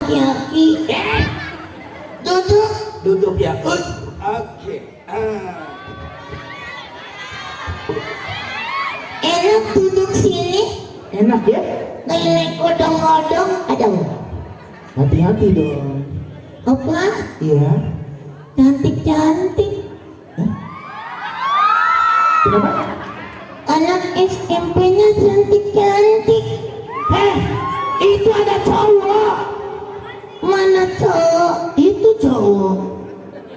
Laki-laki. Duduk. Duduk ya. Oke. Enak duduk sini. Enak ya? Kayak odong-odong. Aduh. Hati-hati dong. Apa? Iya. Cantik-cantik. Kenapa? Anak SMP-nya cantik-cantik. Itu ada cowok. Mana cowok? Itu cowok.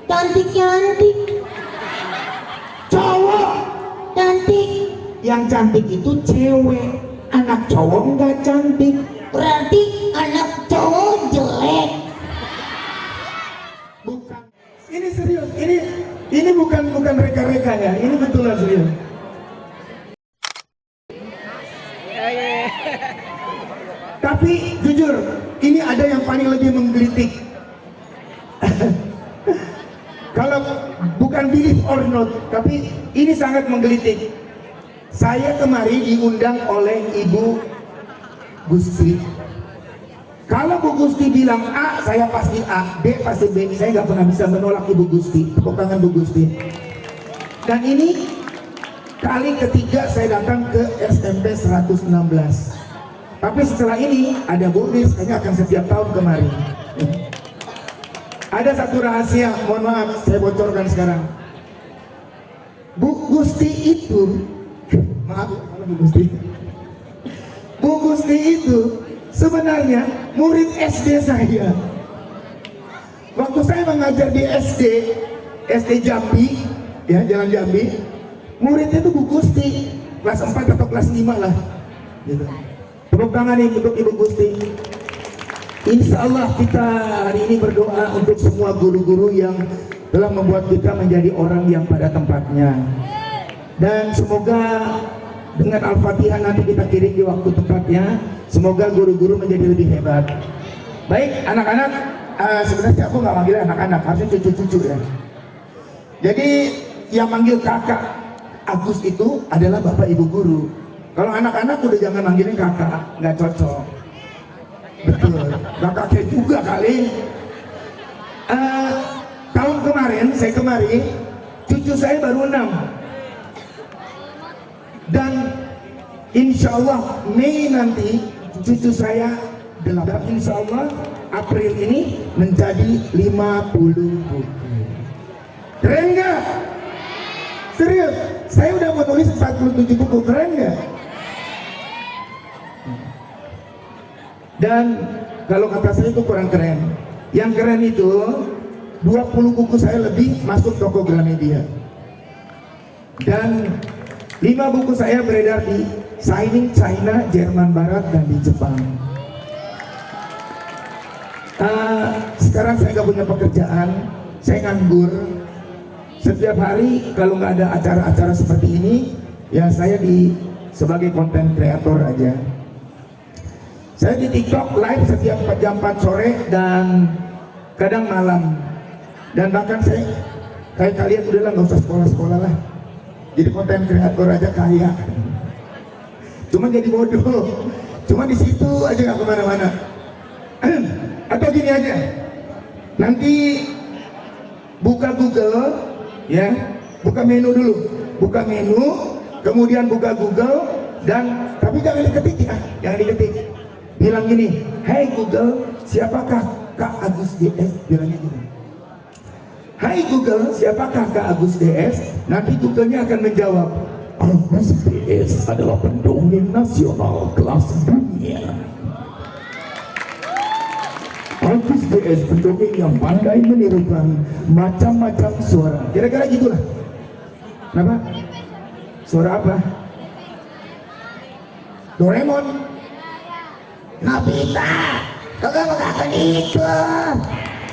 Cantik-cantik. Cowok. Cantik. Yang cantik itu cewek. Anak cowok nggak cantik. Berarti anak cowok jelek. Bukan. Ini serius. Ini bukan reka-reka ya. Ini betulan serius. Tapi jujur, ini ada yang paling lebih menggelitik. Kalau bukan believe or not, tapi ini sangat menggelitik. Saya kemarin diundang oleh Ibu Gusti. Kalau Bu Gusti bilang A, saya pasti A, B pasti B. Saya nggak pernah bisa menolak Ibu Gusti. Tepuk tangan Bu Gusti. Dan ini kali ketiga saya datang ke SMP 116. Tapi setelah ini ada bonus, kayaknya akan setiap tahun kemarin. Ada satu rahasia, mohon maaf saya bocorkan sekarang. Bu Gusti itu, maaf Bu Gusti. Bu Gusti itu sebenarnya murid SD saya. Waktu saya mengajar di SD Jambi, ya Jalan Jambi, muridnya itu Bu Gusti, kelas 4 atau kelas 5 lah. Gitu. Tepuk tangan nih untuk Ibu Gusti. Insya Allah kita hari ini berdoa untuk semua guru-guru yang telah membuat kita menjadi orang yang pada tempatnya. Dan semoga dengan Al-Fatihah nanti kita kirim di waktu tempatnya. Semoga guru-guru menjadi lebih hebat. Baik anak-anak, sebenarnya aku nggak manggil anak-anak, harusnya cucu-cucu ya. Jadi yang manggil kakak Agus itu adalah bapak ibu guru. Kalau anak-anak udah jangan manggilin kakak, nggak cocok. Betul, nggak kakek juga kali. Tahun kemarin, cucu saya baru 6. Dan insya Allah Mei nanti cucu saya 8. Insya Allah April ini menjadi 50 buku. Keren nggak? Serius, saya udah menulis 47 buku, keren nggak? Dan kalau kata saya itu kurang keren. Yang keren itu 20 buku saya lebih masuk toko Gramedia. Dan 5 buku saya beredar di signing China, Jerman Barat, dan di Jepang. Sekarang saya nggak punya pekerjaan, saya nganggur. Setiap hari kalau nggak ada acara-acara seperti ini, ya saya sebagai konten kreator aja. Saya di TikTok live setiap jam 4 sore dan kadang malam. Dan bahkan saya kayak kalian udahlah nggak usah sekolah-sekolah lah. Jadi konten kreator aja kaya. Cuma jadi bodoh. Cuma di situ aja nggak kemana-mana. Atau gini aja. Nanti buka Google, ya, buka menu dulu. Buka menu, kemudian buka Google dan tapi jangan diketik ya, jangan diketik. Bilang gini, "Hai Google, siapakah Kak Agus DS?" Bilangnya gini. "Hai Google, siapakah Kak Agus DS?" Nanti Google-nya akan menjawab, "Agus DS adalah pendongeng nasional kelas dunia. Agus DS pendongeng yang pandai menirukan macam-macam suara." Kira-kira gitulah. Kenapa? Suara apa? Doraemon. Nobita, kagak makan itu.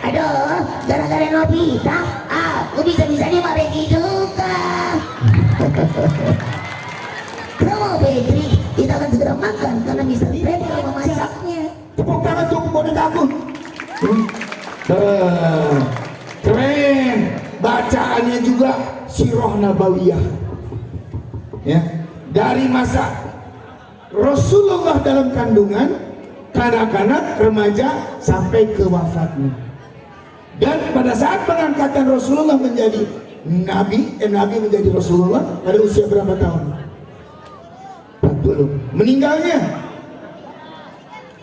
Aduh, gara-gara Nobita, aku bisa-bisanya mareki juga. Promo Petri, kita akan segera makan karena Mr. Fred yang memasaknya. Tepuk tangan untuk boneka aku. Keren. Bacaannya juga Sirah Nabawiyah. Ya, dari masa Rasulullah dalam kandungan kanak-kanak, remaja sampai ke wafatnya. Dan pada saat pengangkatan Rasulullah menjadi Nabi menjadi Rasulullah pada usia berapa tahun? 40. Meninggalnya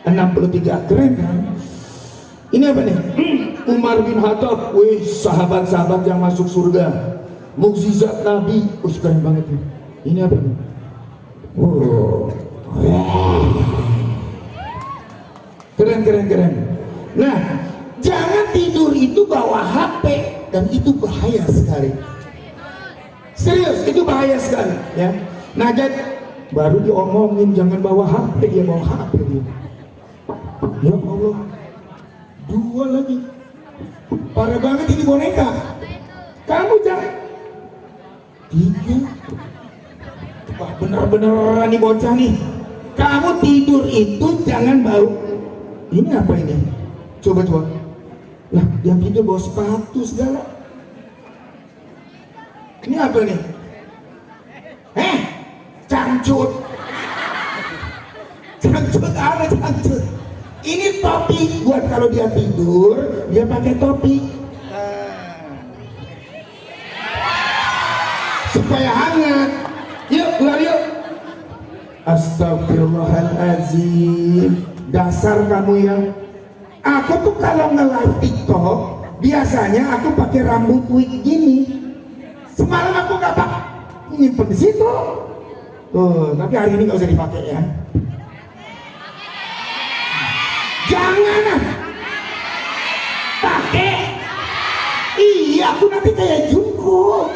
63. Keren kan? Ini apa nih? Umar bin Khattab, wih, sahabat-sahabat yang masuk surga, mukjizat Nabi, keren banget nih. Ini apa nih? Keren. Nah, jangan tidur itu bawa HP, dan itu bahaya sekali. Serius, itu bahaya sekali, ya. Nah, jadi baru diomongin jangan bawa HP, dia bawa HP dia. Ya Allah, 2 lagi. Parah banget ini boneka. Kamu jangan 3. Wah, bener-bener nih bocah nih. Kamu tidur itu jangan bau. Ini apa ini? Coba. Lah, yang tidur bawa sepatu segala. Ini apa nih? Cangcut. Ada cangcut. Ini topi buat kalau dia tidur, dia pakai topi. Supaya hangat. Yuk, keluar yuk. Astagfirullahaladzim. Dasar kamu ya. Aku tuh kalau nge-live TikTok, biasanya aku pakai rambut wig gini. Semalam aku gak pakai, nyimpen di situ. Tuh, tapi hari ini gak usah dipakai ya. Jangan pakai. Iya, aku nanti kayak Jungkook.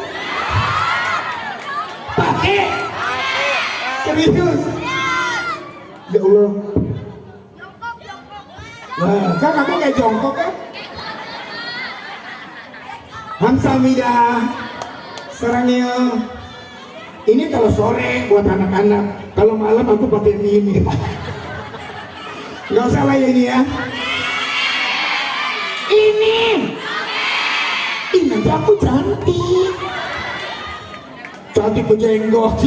Pakai. Serius. Ya Allah. Wah, kan kamu kayak jongkok kan? Hamsamida. Sarangnya. Ini kalau sore buat anak-anak, kalau malam aku pakai ini. Nggak usah lah ya ini ya. Ini nanti aku cantik. Cantik berjenggot,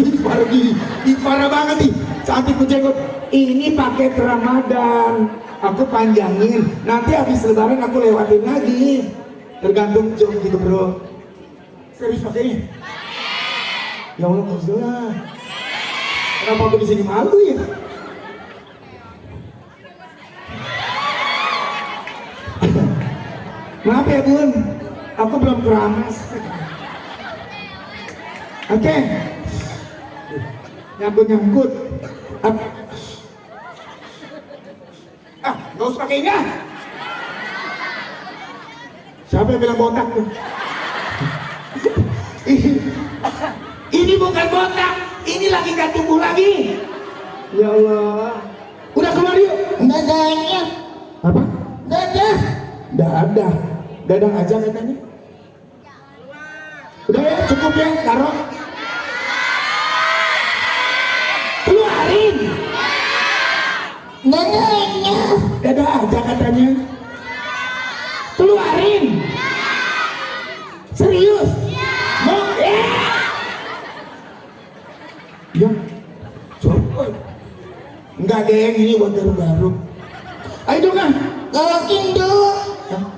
parah banget nih. Cantik berjenggot. Ini paket Ramadan, aku panjangin. Nanti habis Lebaran aku lewatin lagi. Tergantung jam gitu bro. Serius pakainya? Ya Allah, maksudnya kenapa aku di sini malu ya? Maaf ya bun, aku belum keramas. Oke, nyangkut. Nggak usah pakai ini. Siapa yang bilang botak tuh? Ini bukan botak, ini lagi gak tumbuh lagi. Ya Allah. Udah keluar yuk. Dadanya. Apa? Dadah. Dadang aja katanya. Udah ya, cukup ya, taruh. Keluarin. Dadanya. Dadah aja katanya. Keluarin. Serius. Mau ya, coba. Enggak geng, ini buat garuk-garuk. Ayo dong ah. Garukin dulu.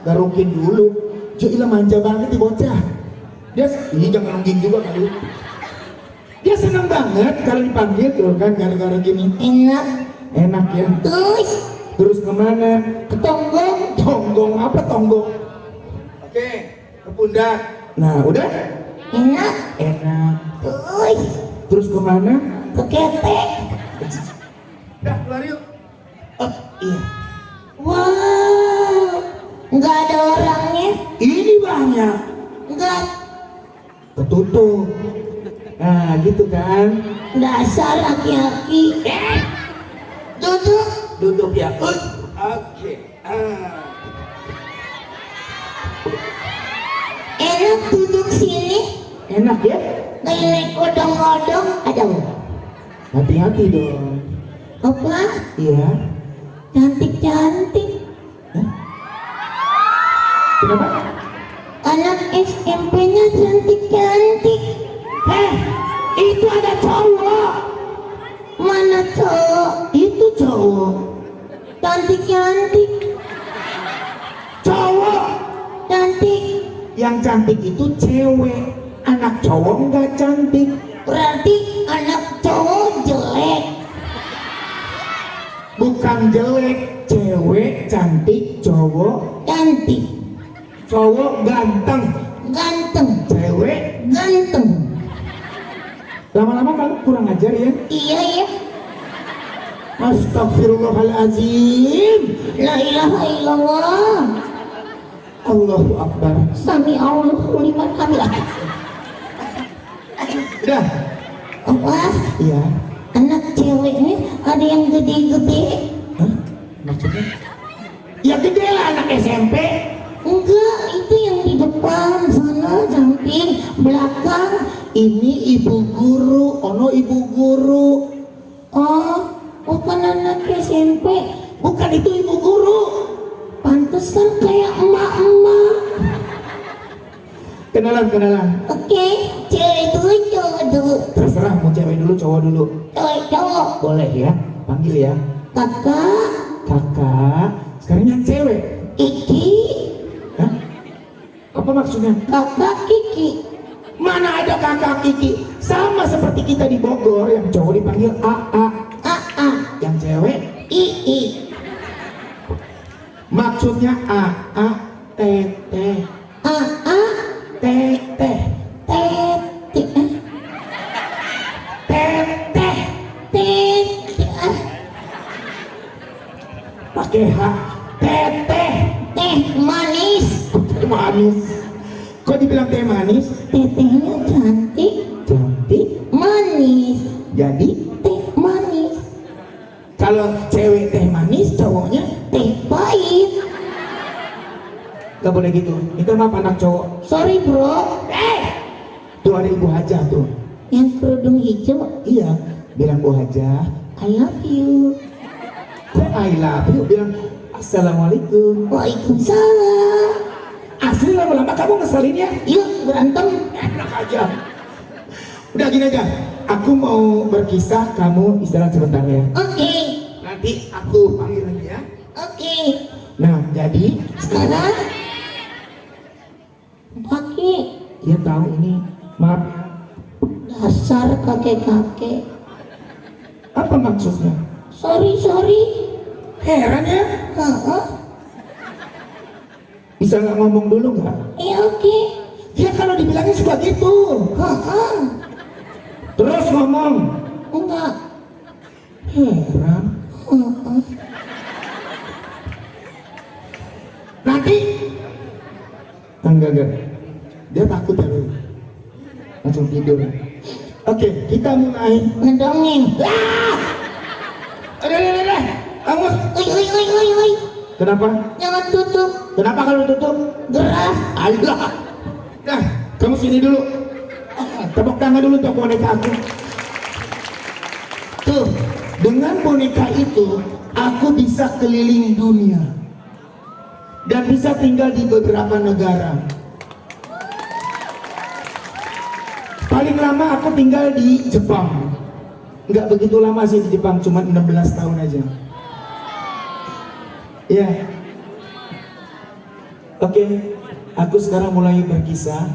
Garukin dulu. Joila manja banget nih bocah. Dia ini jangan nungging juga kali. Dia senang banget kalau dipanggil tuh kan gara-gara gini. Enak ya. Terus kemana? Ke tonggong. Tonggong apa tonggong? Oke, ke pundak. Nah udah? Enak. Terus kemana? Ke ketek. Dah keluar yuk. Oh iya. Wow. Nggak ada orangnya. Ini banyak. Nggak. Ketutup. Nah gitu kan. Dasar laki-laki. Duduk ya. Oke. Enak duduk sini. Enak ya? Kayak odong-odong. Aduh. Hati-hati dong. Apa? Iya. Cantik-cantik. Kenapa? Anak SMP-nya cantik-cantik. Itu ada cowok. Mana cowok? Itu cowok. Cantik. Cowok. Cantik. Yang cantik itu cewek. Anak cowok nggak cantik. Berarti anak cowok jelek. Bukan jelek, cewek cantik, cowok Cantik. cowok ganteng, cewek. Ganteng. Lama-lama kamu kurang ajar ya. Iya ya. Astagfirullahaladzim. La ilaha illallah. Allahu Akbar. Sami Allahu liman hamidah. Udah. Apa? Iya. Anak ceweknya ada yang gede-gede? Hah? Maksudnya? Ya gede lah anak SMP. Enggak, itu yang di depan sana, samping, belakang. Ini ibu guru, ono ibu guru. Oh, bukan anak SMP. Bukan itu ibu guru. Pantesan kayak emak-emak. Kenalan. Oke, cewek dulu, cowok dulu. Terserah mau cewek dulu, cowok dulu. Cowok. Boleh ya, panggil ya. Kakak, Sekarang yang cewek. Iki, Hah? Apa maksudnya? kakak Kiki. Mana ada kakak Kiki? Sama seperti kita di Bogor, yang cowok dipanggil AA, AA, yang cewek II. maksudnya AA, teteh, AA, teteh, tete, teteh, tete, pakai H, teteh, teh manis. teh manis. Kok dibilang teh manis? Tetehnya cantik, Cantik. manis. Jadi Teh manis, kalau cewek teh manis, cowoknya teh pahit. gak boleh gitu. Itu mah anak cowok. Sorry bro, Tuh ada ibu hajah tuh. yang kerudung hijau. Iya, bilang Bu Hajah. I love you. Kok I love you? Bilang Assalamualaikum. Waalaikumsalam. Asli lama-lama kamu ngeselin ya? Yuk berantem. Enak aja. Udah gini aja. Aku mau berkisah, kamu istirahat sebentar ya. Oke. Nanti aku panggil lagi ya. Oke. Nah, jadi Sekarang pakai dia tahu ini. Maaf, dasar kakek-kakek. apa maksudnya? Sorry. Heran ya? Heeh. Bisa nggak ngomong dulu nggak? Iya oke. Dia kalau dibilangnya suka gitu. Heeh. Terus ngomong. Enggak. Heran. Heeh. Nanti enggak. Dia takut ya lu. Langsung tidur. Oke, kita mulai. Ngedongeng. Udah. Kamu Oi. kenapa? Jangan tutup. Kenapa kalau tutup? Gerah. Allah. Nah, kamu sini dulu. Tepuk tangan dulu untuk boneka aku. Tuh, dengan boneka itu aku bisa keliling dunia dan bisa tinggal di beberapa negara. Paling lama aku tinggal di Jepang. Nggak begitu lama sih di Jepang, cuma 16 tahun aja. Ya. Oke, aku sekarang mulai berkisah.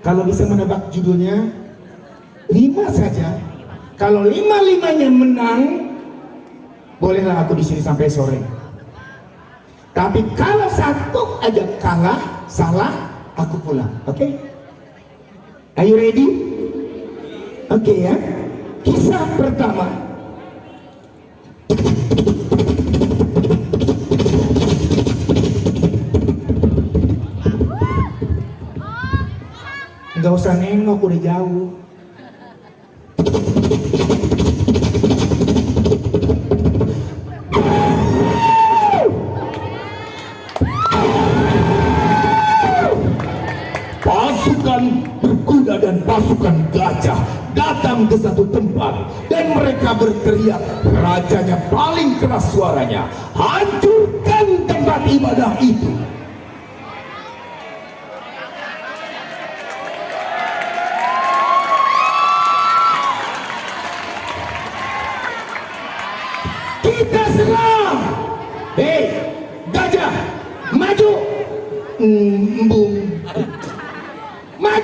Kalau bisa menebak judulnya 5 saja. Kalau 5-5-nya menang, bolehlah aku di sini sampai sore. Tapi kalau satu aja kalah, salah, aku pulang. Oke? Are you ready? Oke ya. Kisah pertama. Nggak usah nengok, udah jauh. Pasukan berkuda dan pasukan gajah datang ke satu tempat dan mereka berteriak. Rajanya paling keras suaranya, hancurkan tempat ibadah itu. Kita serang.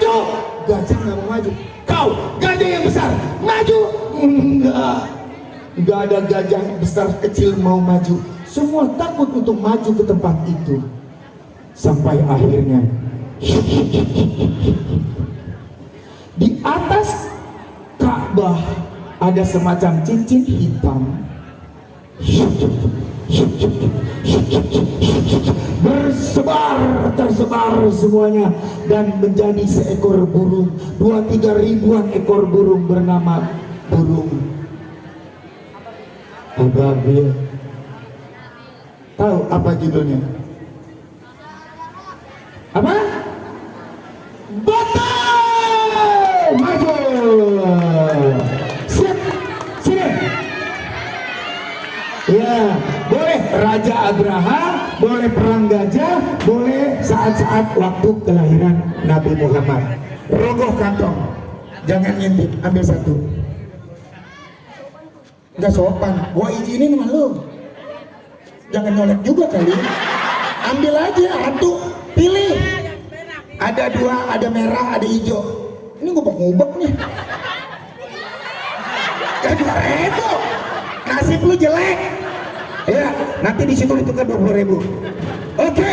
maju. Gajah nggak mau maju. Kau gajah yang besar maju. Enggak ada gajah besar kecil mau maju. Semua takut untuk maju ke tempat itu. Sampai akhirnya di atas Ka'bah ada semacam cincin hitam tersebar semuanya dan menjadi seekor burung, 2-3 ribuan ekor burung bernama burung ababil. Tahu apa judulnya? Apa? Betul! Maju! Siap! Sini! Ya, boleh Raja Abraha, boleh perang gajah, boleh saat-saat waktu kelahiran Nabi Muhammad. Rogoh kantong, jangan ngintip, ambil satu. Enggak sopan, gua izinin sama lu. Jangan nyolek juga kali. Ambil aja, satu, pilih. Ada 2, ada merah, ada hijau. Ini ngubek-ngubek nih. Kan 2.000. Nasib lu jelek. Ya, nanti di situ ditukar 20.000. Oke,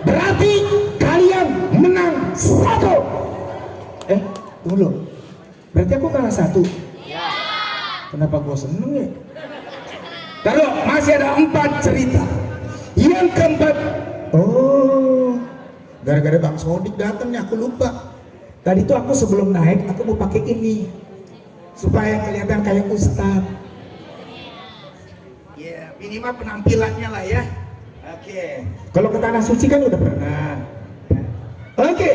berarti kalian menang 1. Tunggu dulu. Berarti aku kalah 1. Kenapa gua seneng ya? Taruh, masih ada 4 cerita. Yang keempat, gara-gara Bang Sodik datang nih, aku lupa. Tadi tuh aku sebelum naik, aku mau pakai ini supaya kelihatan kayak ustad. Ya, minimal penampilannya lah ya. Oke. Kalau ke tanah suci kan udah pernah. Oke.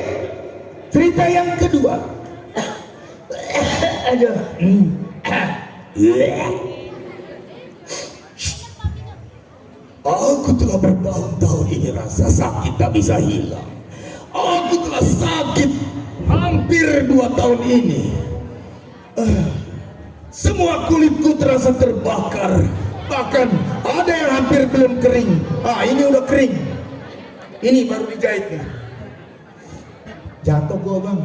Cerita yang kedua. Aduh. Aku telah bertahun-tahun ini rasa sakit tak bisa hilang. Aku telah sakit hampir 2 tahun ini. Semua kulitku terasa terbakar. Bahkan ada yang hampir belum kering. Ini udah kering. Ini baru dijahit nih. Jatuh gua bang.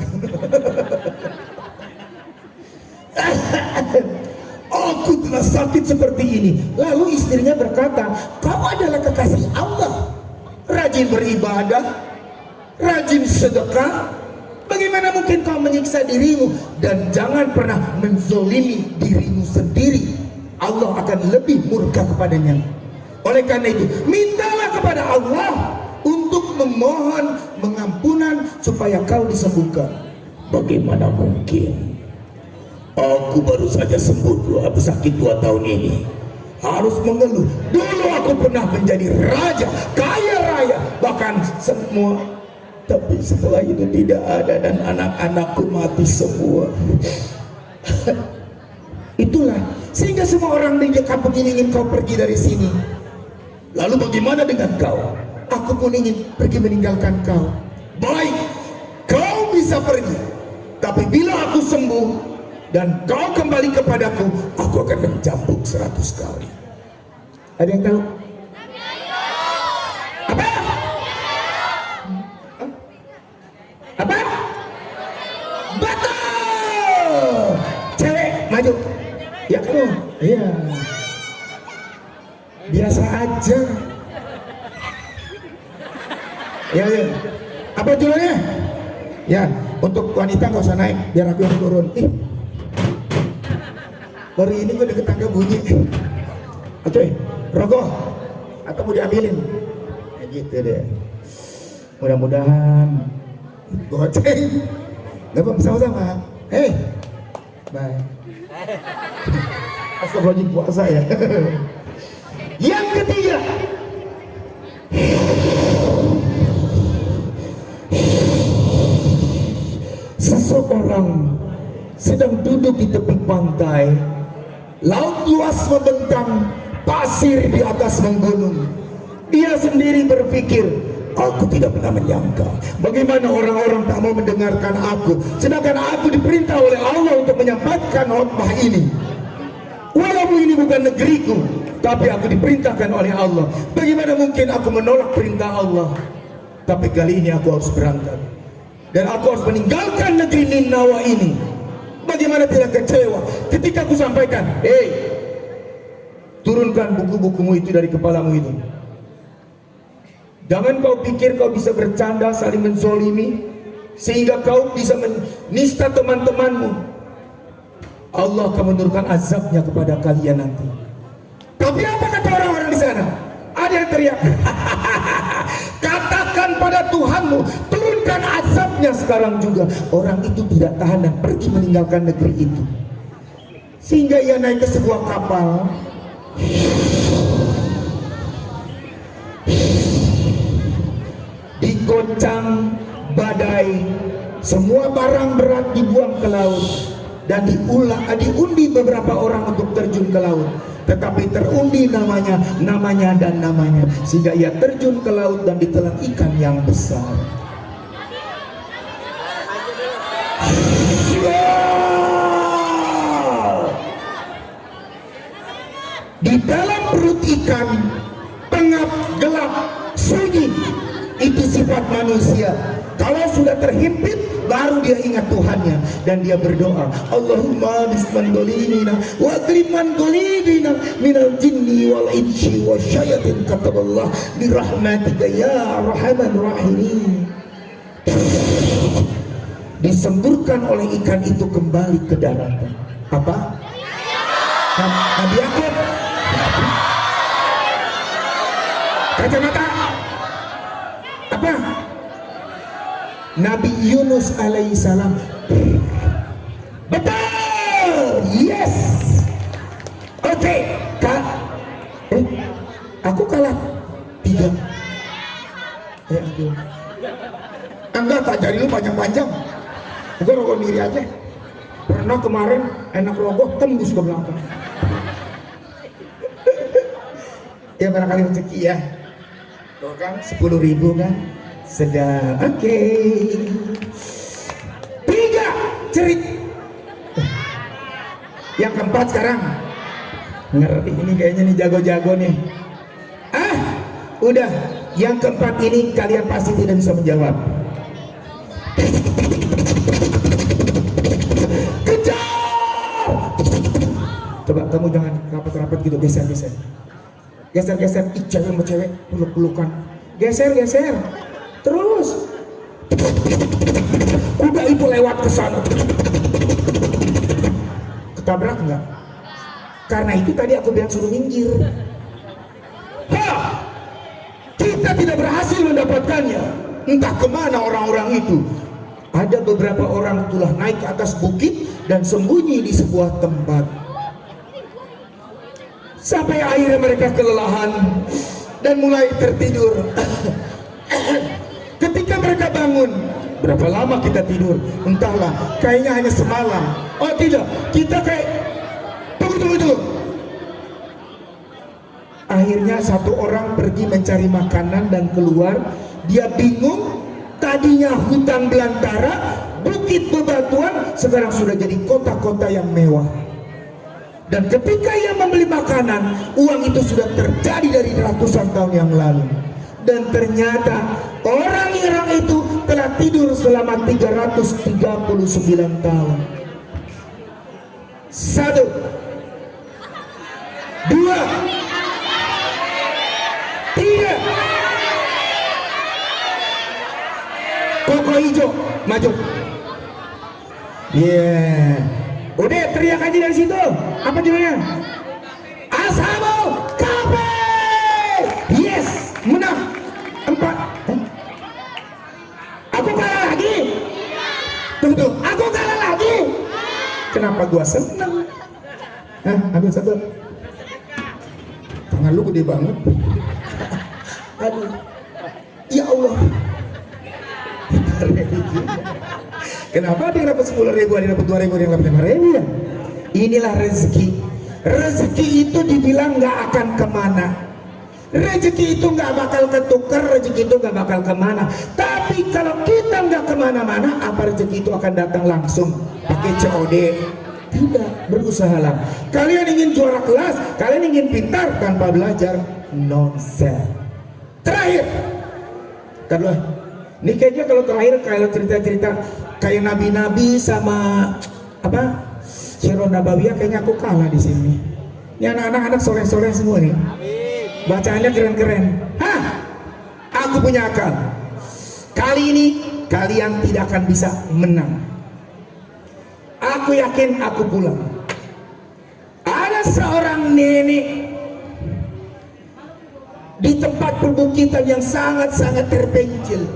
Aku telah sakit seperti ini. Lalu istrinya berkata, kau adalah kekasih Allah, rajin beribadah, rajin sedekah. Bagaimana mungkin kau menyiksa dirimu? Dan jangan pernah menzolimi dirimu sendiri. Allah akan lebih murka kepadanya. Oleh karena itu, mintalah kepada Allah untuk memohon pengampunan supaya kau disembuhkan. Bagaimana mungkin? Aku baru saja sembuh sakit 2 tahun ini. Harus mengeluh. Dulu aku pernah menjadi raja, kaya raya, bahkan semua. Tapi setelah itu tidak ada dan anak-anakku mati semua. Itulah sehingga semua orang di kampung ini ingin kau pergi dari sini. Lalu bagaimana dengan kau? Aku pun ingin pergi meninggalkan kau. Baik, kau bisa pergi. Tapi bila aku sembuh dan kau kembali kepadaku, aku akan mencambuk 100 kali. Ada yang tahu? Apa? Apa? Betul! Cewek, maju. Ya kamu? Iya. Biasa aja. Ya. Apa judulnya? Ya, untuk wanita nggak usah naik, biar aku yang turun. Baru ini gue deket tangga bunyi. Oke, rogoh atau mau diambilin? Kayak gitu deh. Mudah-mudahan goceng. Gak apa sama-sama. Hei, bye. Astagfirullahaladzim, puasa ya. Yang ketiga, seseorang sedang duduk di tepi pantai. Laut luas membentang, pasir di atas menggunung. Dia sendiri berpikir, aku tidak pernah menyangka bagaimana orang-orang tak mau mendengarkan aku, sedangkan aku diperintah oleh Allah untuk menyampaikan khotbah ini. Walaupun ini bukan negeriku, tapi aku diperintahkan oleh Allah. Bagaimana mungkin aku menolak perintah Allah? Tapi kali ini aku harus berangkat. dan aku harus meninggalkan negeri Ninawa ini. Bagaimana tidak kecewa ketika aku sampaikan, turunkan buku-bukumu itu dari kepalamu itu. Jangan kau pikir kau bisa bercanda saling menzolimi sehingga kau bisa menista teman-temanmu. Allah akan menurunkan azabnya kepada kalian nanti. Tapi apa kata orang-orang di sana? Ada yang teriak, katakan pada Tuhanmu, turunkan azabnya sekarang juga. Orang itu tidak tahan dan pergi meninggalkan negeri itu. Sehingga ia naik ke sebuah kapal. Digoncang badai, semua barang berat dibuang ke laut dan diundi beberapa orang untuk terjun ke laut. Tetapi terundi namanya sehingga ia terjun ke laut dan ditelan ikan yang besar. Di dalam perut ikan pengap, gelap, sunyi. Itu sifat manusia. Kalau sudah terhimpit, baru dia ingat Tuhannya dan dia berdoa, Allahumma bisman golimina wa kriman golibina minal jinni wal insi wa syayatin, kataballah birahmatika ya arhaman rahimin. Disemburkan oleh ikan itu kembali ke daratan. Apa? Nabi Yakub. Kacamata. Apa? Nabi Yunus alaihissalam. Betul. Yes. Oke. Aku kalah 3. Aduh. Enggak, tak jadi lu panjang-panjang. Gue rokok diri aja. Pernah kemarin enak rokok tembus ke belakang. Ya barangkali rezeki ya. Tuh kan 10.000 kan. Sedang. Oke. 3 cerit. Yang keempat sekarang. Ngeri ini kayaknya nih jago-jago nih. Udah. Yang keempat ini kalian pasti tidak bisa menjawab. Kejar. Coba kamu jangan rapat-rapat gitu, geser-geser. Geser-geser, cewek sama cewek peluk-pelukan. Geser-geser. Terus. Kuda itu lewat ke sana. Ketabrak enggak? Karena itu tadi aku bilang suruh minggir. Kita tidak berhasil mendapatkannya. Entah kemana orang-orang itu. Ada beberapa orang telah naik ke atas bukit dan sembunyi di sebuah tempat. Sampai akhirnya mereka kelelahan dan mulai tertidur. Ketika mereka bangun, berapa lama kita tidur? Entahlah, kayaknya hanya semalam. Oh tidak, kita kayak tunggu. Akhirnya satu orang pergi mencari makanan dan keluar. Dia bingung. Tadinya hutan belantara, bukit bebatuan, sekarang sudah jadi kota-kota yang mewah. Dan ketika ia membeli makanan, uang itu sudah terjadi dari ratusan tahun yang lalu. Dan ternyata orang-orang itu telah tidur selama 339 tahun. 1, 2, 3. Koko hijau maju. Udah teriak aja dari situ. Apa judulnya? Ashabul Kahfi. Yes, menang 4. Aku kalah lagi. Tunggu, aku kalah lagi. Kenapa gua seneng? Ambil satu. Tangan lu gede banget. Aduh. Ya Allah. Kenapa ada yang dapat 10.000, ada yang dapat 2.000, ada yang dapat 5.000 ya? Inilah rezeki. Rezeki itu dibilang nggak akan kemana. Rezeki itu nggak bakal ketukar, rezeki itu nggak bakal kemana. Tapi kalau kita nggak kemana-mana, apa rezeki itu akan datang langsung pakai COD? Tidak, berusahalah. Kalian ingin juara kelas, kalian ingin pintar tanpa belajar, nonsense. Terakhir, kedua. Nikahnya kalau terakhir kalau cerita-cerita kayak nabi-nabi sama apa Syirah Nabawiyah, kayaknya aku kalah di sini. Ini anak-anak soleh-soleh semua nih. Bacaannya keren-keren. Hah? Aku punya akal. Kali ini kalian tidak akan bisa menang. Aku yakin aku pulang. Ada seorang nenek di tempat perbukitan yang sangat-sangat terpencil.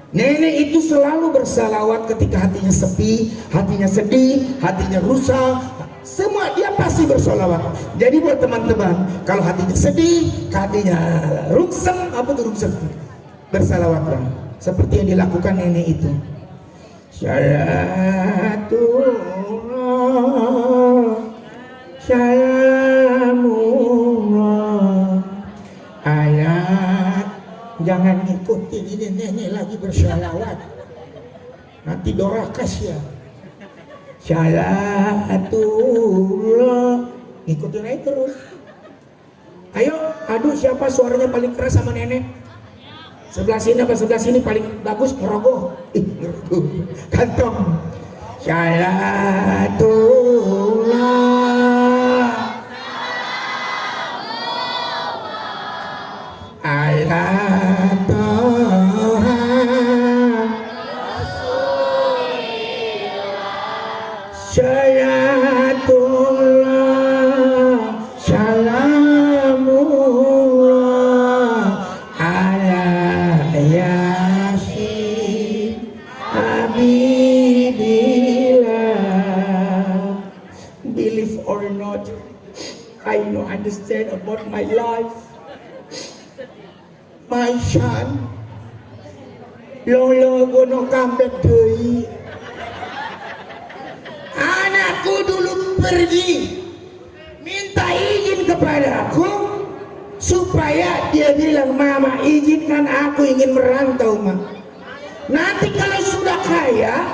Nenek itu selalu bersalawat ketika hatinya sepi, hatinya sedih, hatinya rusak. Semua dia pasti bersalawat. Jadi buat teman-teman, kalau hatinya sedih, hatinya rusak, apa tuh rusak? Bersalawatlah. Seperti yang dilakukan nenek itu. Syaratullah, salamullah, ayat. Jangan ngikutin ini nenek lagi bersalawat, nanti dorakas ya. Syaratullah, ngikutin aja terus. Ayo, aduh siapa suaranya paling keras sama nenek? Sebelah sini apa sebelah sini paling bagus? Ngerogoh. Ngerogoh. Kantong. Syaratullah ala Toha Syaratullah salamullah ala Yasin Habibillah. Believe or not, I know understand about my life. My son, long gonna come back deui. Anakku dulu pergi, minta izin kepada aku supaya dia bilang, mama izinkan aku ingin merantau, ma. Nanti kalau sudah kaya,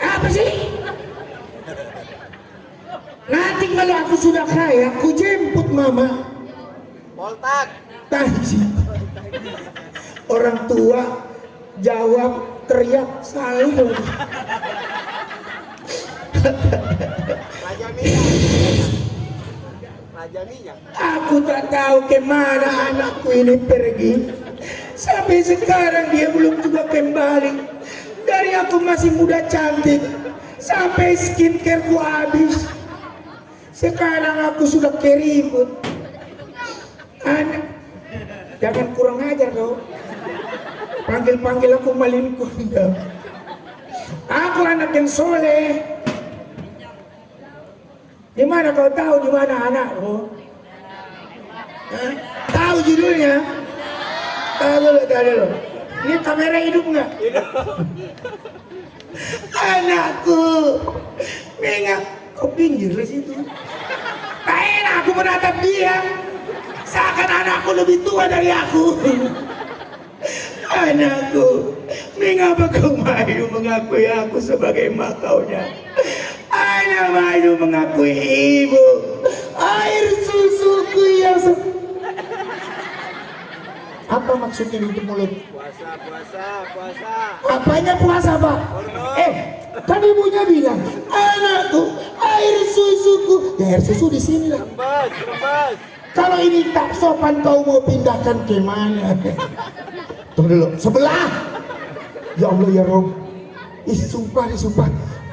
apa sih? Nanti kalau aku sudah kaya, aku jemput mama. Poltak. Taji. Orang tua jawab teriak salah. Raja minyak. Raja minyak. Aku tak tahu kemana anakku ini pergi. Sampai sekarang dia belum juga kembali. Dari aku masih muda cantik sampai skincareku habis. Sekarang aku sudah keribut. Anak, jangan kurang ajar kau. Panggil-panggil aku malin kunda. Aku anak yang soleh. Di mana kau tahu di mana anakku? Hah? Tahu judulnya? Tahu dulu. Ini kamera hidup nggak? Anakku, Menga, kau pinggir di situ. Tak enak aku menatap dia. Seakan anakku lebih tua dari aku. Anakku, mengapa kau malu mengakui aku sebagai makaunya? Anak malu mengakui ibu. Air susuku yang apa maksudnya itu mulut? Puasa. Apanya puasa, Pak? Kan ibunya bilang, anakku, air susuku. Ya, air susu di sini lah. Rembes. Kalau ini tak sopan, kau mau pindahkan ke mana? Tunggu dulu, sebelah. Ya Allah ya Rob. Sumpah.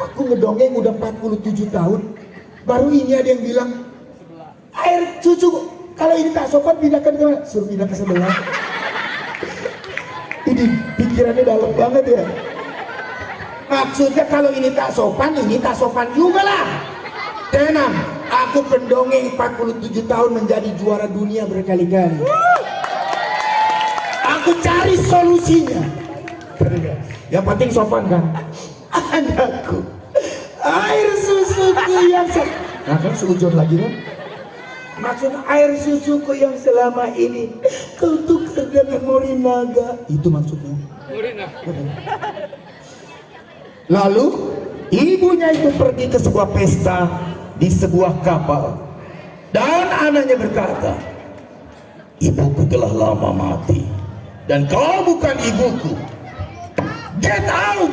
Aku ngedongeng udah 47 tahun. Baru ini ada yang bilang, air susu. Kalau ini tak sopan, pindahkan ke mana? Suruh pindah ke sebelah. Ini pikirannya dalam banget ya. Maksudnya kalau ini tak sopan juga lah. Tenang, aku pendongeng 47 tahun menjadi juara dunia berkali-kali. Aku cari solusinya. Yang penting sopan kan. Anakku, air susuku yang nah kan seujur lagi kan. Maksud air susuku yang selama ini kau tukar dengan Morinaga. Itu maksudnya. Lalu ibunya itu pergi ke sebuah pesta di sebuah kapal. Dan anaknya berkata, ibuku telah lama mati dan kau bukan ibuku. Get out.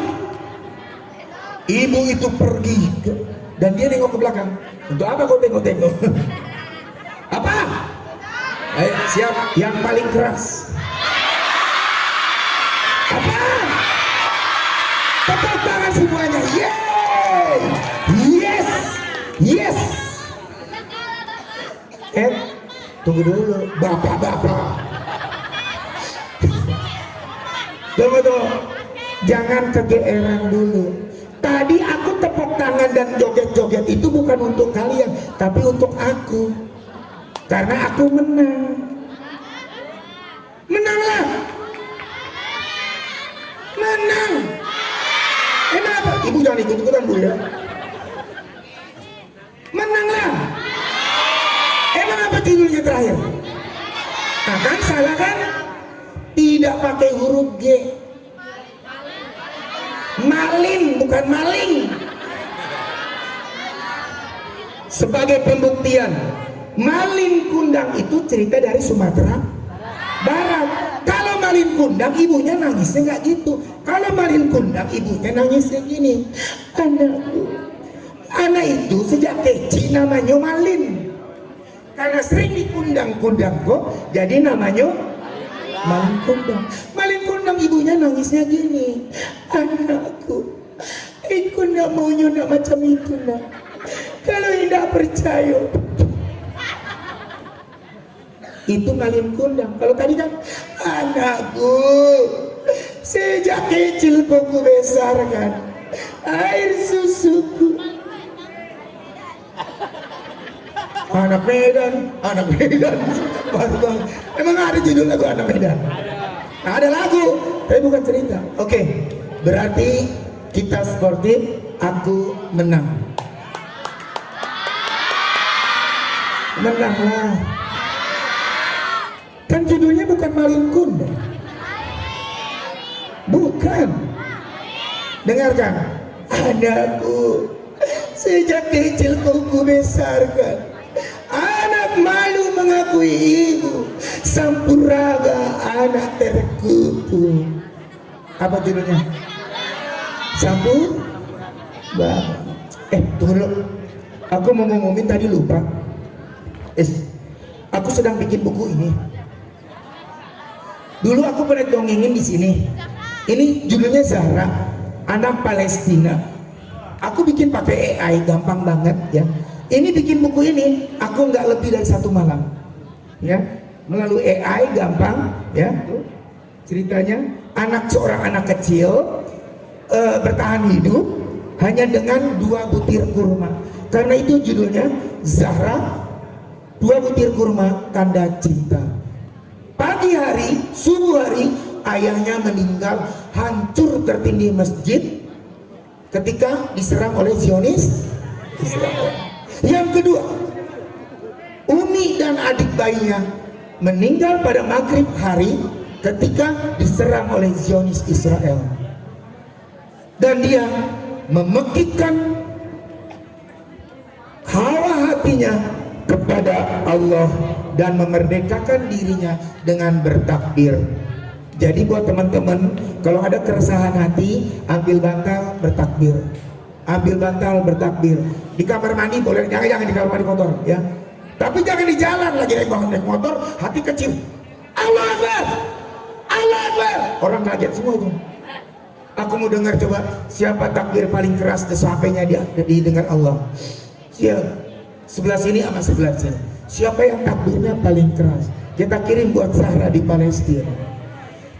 Ibu itu pergi dan dia nengok ke belakang. Untuk apa kau tengok-tengok? Apa? Ayo, siap, yang paling keras. Apa? Tepuk tangan semuanya. Yeay! Yes! Yes! Tunggu dulu, bapak-bapak. Tunggu. Jangan kegeeran dulu. Tadi aku tepuk tangan dan joget-joget itu bukan untuk kalian, tapi untuk aku. Karena aku menang. Menanglah. Menang. Kenapa? Ibu jangan ikut-ikutan dulu ya. Menanglah. Emang apa judulnya terakhir? Akan salah kan? Tidak pakai huruf G. Malin bukan maling. Sebagai pembuktian, Malin Kundang itu cerita dari Sumatera Barat. Kalau Malin Kundang ibunya nangisnya nggak gitu. Kalau Malin Kundang ibunya nangisnya gini. Anakku, anak itu sejak kecil namanya Malin. Karena sering dikundang-kundang kok, jadi namanya Malin Kundang. Malin Kundang ibunya nangisnya gini. Anakku, aku nggak mau nyunak macam itu nak. Kalau tidak percaya, itu Malin Kundang. Kalau tadi kan, anakku, sejak kecil kau kubesarkan air susuku. Anak Medan. Emang ada judul lagu Anak Medan? Ada lagu, tapi bukan cerita. Oke, berarti kita sportif. Aku menang. Menanglah. Kan judulnya bukan Malin Kundang. Bukan. Dengarkan. Anakku, sejak kecil kau kubesarkan. Anak malu mengakui ibu, sampuraga anak terkupu. Apa judulnya? Sampur? Tunggu dulu. Aku mau ngomongin tadi lupa. Aku sedang bikin buku ini. Dulu aku pernah dongengin di sini. Ini judulnya Zahra, anak Palestina. Aku bikin pakai AI, gampang banget ya. Ini bikin buku ini, aku nggak lebih dari 1 malam, ya. Melalui AI gampang, ya. Tuh, ceritanya seorang anak kecil bertahan hidup hanya dengan 2 butir kurma. Karena itu judulnya Zahra, 2 butir kurma tanda cinta. Pagi hari, subuh hari, ayahnya meninggal hancur tertindih masjid ketika diserang oleh Zionis Israel. Yang kedua, Umi dan adik bayinya meninggal pada maghrib hari ketika diserang oleh Zionis Israel. Dan dia memekikkan hawa hatinya kepada Allah dan memerdekakan dirinya dengan bertakbir. Jadi buat teman-teman, kalau ada keresahan hati, ambil bantal bertakbir. Ambil bantal bertakbir. Di kamar mandi boleh, jangan di kamar mandi kotor ya. Tapi jangan di jalan lagi naik motor, hati kecil. Allah Akbar. Allah Akbar. Orang kaget semua itu. Aku mau dengar coba siapa takbir paling keras di HP-nya didengar Allah. Siapa? Sebelah sini sama sebelah sini. Siapa yang takbirnya paling keras? Kita kirim buat Zahra di Palestina.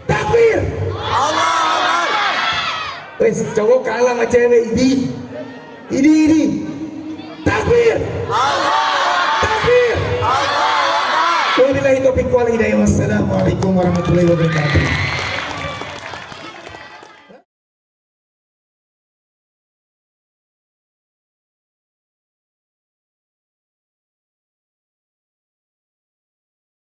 Takbir. Allah Akbar. Wes cowok kalah sama cewek ini. Takbir. Allah. Takbir. Allah. Wabillahi taufiq wal hidayah. Wassalamualaikum warahmatullahi wabarakatuh.